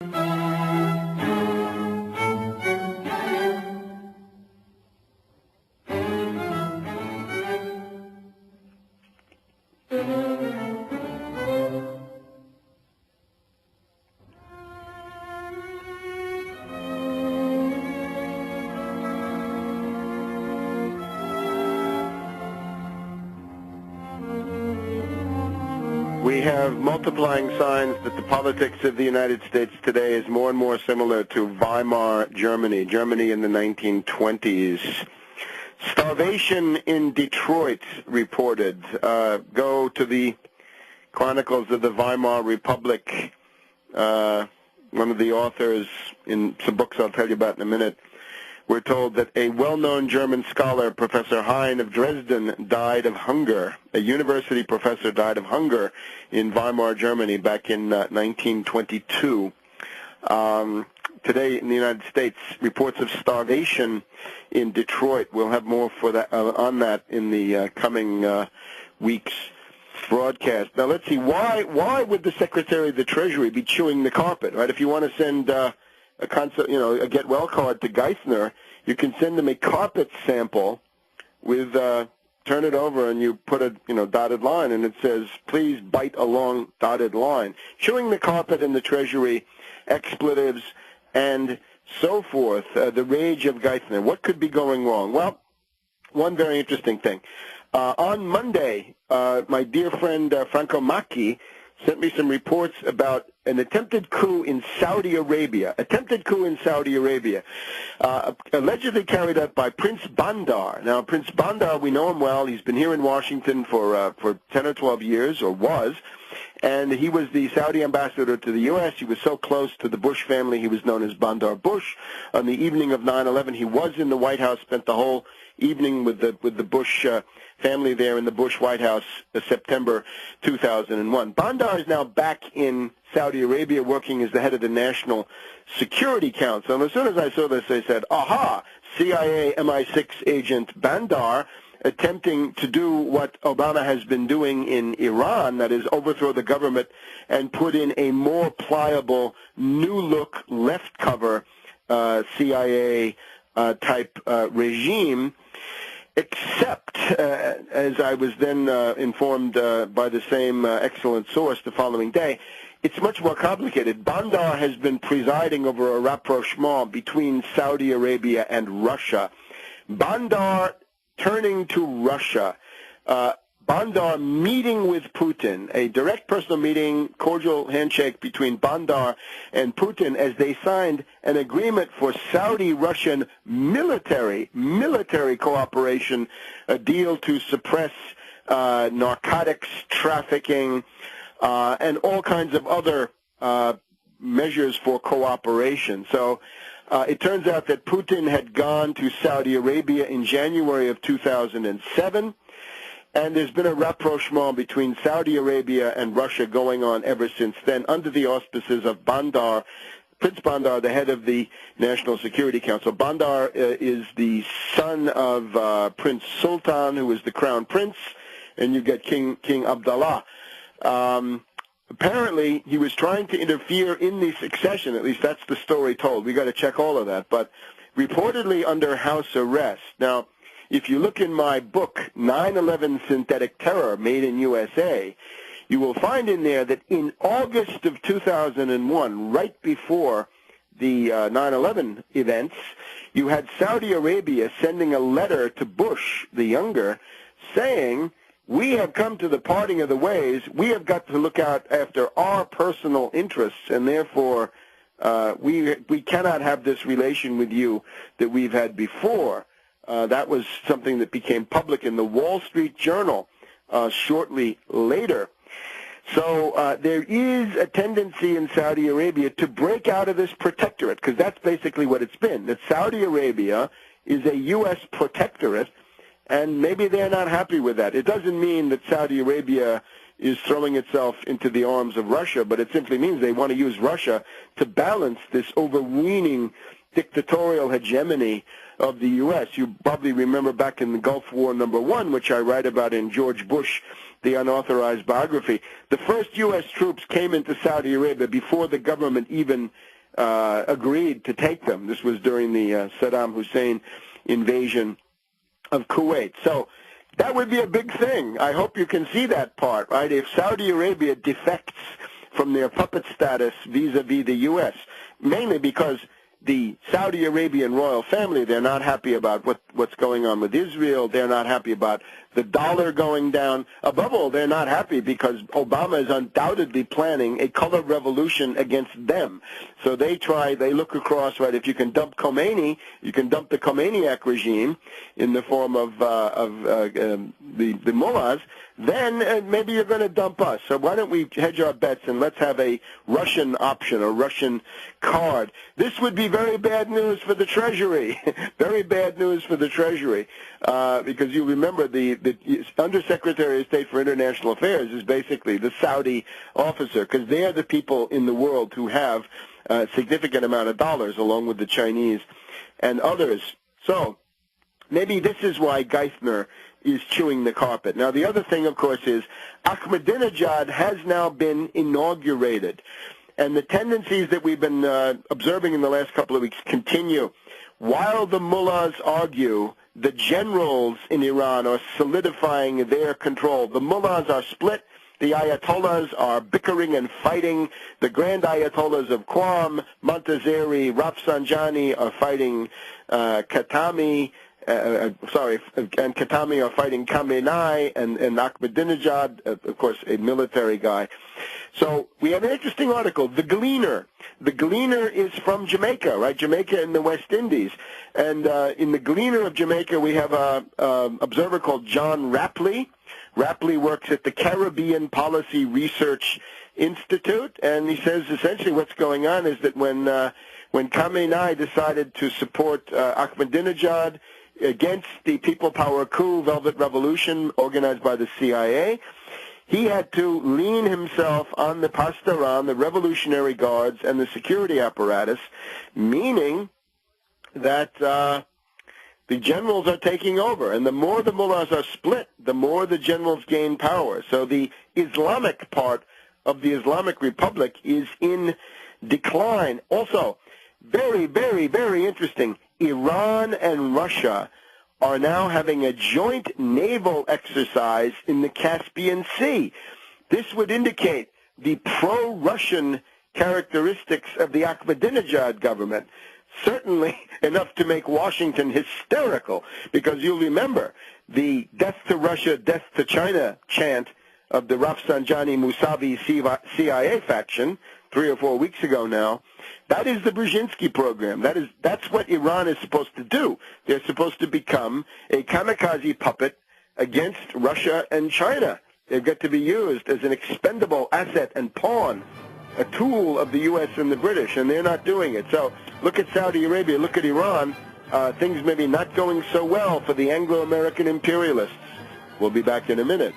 We have multiplying signs that the politics of the United States today is more and more similar to Weimar Germany, Germany in the 1920s. Starvation in Detroit reported. Go to the Chronicles of the Weimar Republic. One of the authors in some books I'll tell you about in a minute. We're told that a well-known German scholar, Professor Hein of Dresden, died of hunger. A university professor died of hunger in Weimar, Germany back in 1922. Today in the United States, reports of starvation in Detroit. We'll have more for that, on that in the coming weeks' broadcast. Now let's see, why would the Secretary of the Treasury be chewing the carpet, right? If you want to send a get well card to Geithner, you can send him a carpet sample with turn it over and you put a dotted line and it says please bite along dotted line. Chewing the carpet in the Treasury, expletives and so forth, the rage of Geithner. What could be going wrong? Well, one very interesting thing. On Monday, my dear friend Franco Macchi sent me some reports about an attempted coup in Saudi Arabia. Allegedly carried out by Prince Bandar. Now, Prince Bandar, we know him well. He's been here in Washington for 10 or 12 years, or was, and he was the Saudi ambassador to the U.S. He was so close to the Bush family, he was known as Bandar Bush. On the evening of 9/11, he was in the White House, spent the whole evening with the Bush family there in the Bush White House, September 2001. Bandar is now back in Saudi Arabia working as the head of the National Security Council. And as soon as I saw this, I said, aha, CIA MI6 agent Bandar attempting to do what Obama has been doing in Iran, that is overthrow the government and put in a more pliable, new-look, left-cover CIA type regime, except, as I was then informed by the same excellent source the following day, it's much more complicated. Bandar has been presiding over a rapprochement between Saudi Arabia and Russia. Bandar turning to Russia. Bandar meeting with Putin, a direct personal meeting, cordial handshake between Bandar and Putin as they signed an agreement for Saudi-Russian military cooperation, a deal to suppress narcotics trafficking, and all kinds of other measures for cooperation. So it turns out that Putin had gone to Saudi Arabia in January of 2007, and there's been a rapprochement between Saudi Arabia and Russia going on ever since then under the auspices of Bandar, Prince Bandar, the head of the National Security Council. Bandar is the son of Prince Sultan, who is the crown prince, and you get King Abdullah. Apparently, he was trying to interfere in the succession. At least that's the story told. We got to check all of that. But reportedly under house arrest. Now, if you look in my book, 9/11 Synthetic Terror, Made in USA, you will find in there that in August of 2001, right before the 9/11 events, you had Saudi Arabia sending a letter to Bush, the younger, saying, we have come to the parting of the ways. We have got to look out after our personal interests, and therefore we cannot have this relation with you that we've had before. That was something that became public in the Wall Street Journal shortly later. So there is a tendency in Saudi Arabia to break out of this protectorate, because that's basically what it's been, that Saudi Arabia is a U.S. protectorate, and maybe they're not happy with that. It doesn't mean that Saudi Arabia is throwing itself into the arms of Russia, but it simply means they want to use Russia to balance this overweening dictatorial hegemony of the U.S. You probably remember back in the Gulf War #1, which I write about in George Bush the unauthorized biography. The first U.S. troops came into Saudi Arabia before the government even agreed to take them. This was during the Saddam Hussein invasion of Kuwait. So that would be a big thing. I hope you can see that part, right? If Saudi Arabia defects from their puppet status vis-a-vis the U.S., mainly because the Saudi Arabian royal family, they're not happy about what's going on with Israel. They not happy about the dollar going down. Above all, they're not happy because Obama is undoubtedly planning a color revolution against them. So they look across, right, if you can dump Khomeini, you can dump the Khomeiniac regime in the form of the mullahs, then maybe you're going to dump us. So why don't we hedge our bets and let's have a Russian option, a Russian card. This would be very bad news for the Treasury, very bad news for the Treasury, because you remember the Undersecretary of State for International Affairs is basically the Saudi officer, because they're the people in the world who have a significant amount of dollars, along with the Chinese and others. So maybe this is why Geithner is chewing the carpet. Now, the other thing, of course, is Ahmadinejad has now been inaugurated, and the tendencies that we've been observing in the last couple of weeks continue. While the mullahs argue, the generals in Iran are solidifying their control. The mullahs are split. The ayatollahs are bickering and fighting. The grand ayatollahs of Qom, Montazeri, Rafsanjani are fighting Khatami. And Khatami are fighting Khamenei, and Ahmadinejad, of course, a military guy. So we have an interesting article, The Gleaner. The Gleaner is from Jamaica, right? Jamaica in the West Indies. And in The Gleaner of Jamaica, we have an observer called John Rapley. Rapley works at the Caribbean Policy Research Institute, and he says essentially what's going on is that when Khamenei decided to support Ahmadinejad against the People Power coup, Velvet Revolution, organized by the CIA, he had to lean himself on the Pastaran, the Revolutionary Guards, and the security apparatus, meaning that the generals are taking over. And the more the mullahs are split, the more the generals gain power. So the Islamic part of the Islamic Republic is in decline. Also, very, very, very interesting, Iran and Russia are now having a joint naval exercise in the Caspian Sea. This would indicate the pro-Russian characteristics of the Ahmadinejad government, certainly enough to make Washington hysterical, because you'll remember the death to Russia, death to China chant of the Rafsanjani Mousavi CIA faction 3 or 4 weeks ago now. That is the Brzezinski program. That's what Iran is supposed to do. They're supposed to become a kamikaze puppet against Russia and China. They've got to be used as an expendable asset and pawn, a tool of the U.S. and the British, and they're not doing it. So look at Saudi Arabia, look at Iran. Things maybe not going so well for the Anglo-American imperialists. We'll be back in a minute.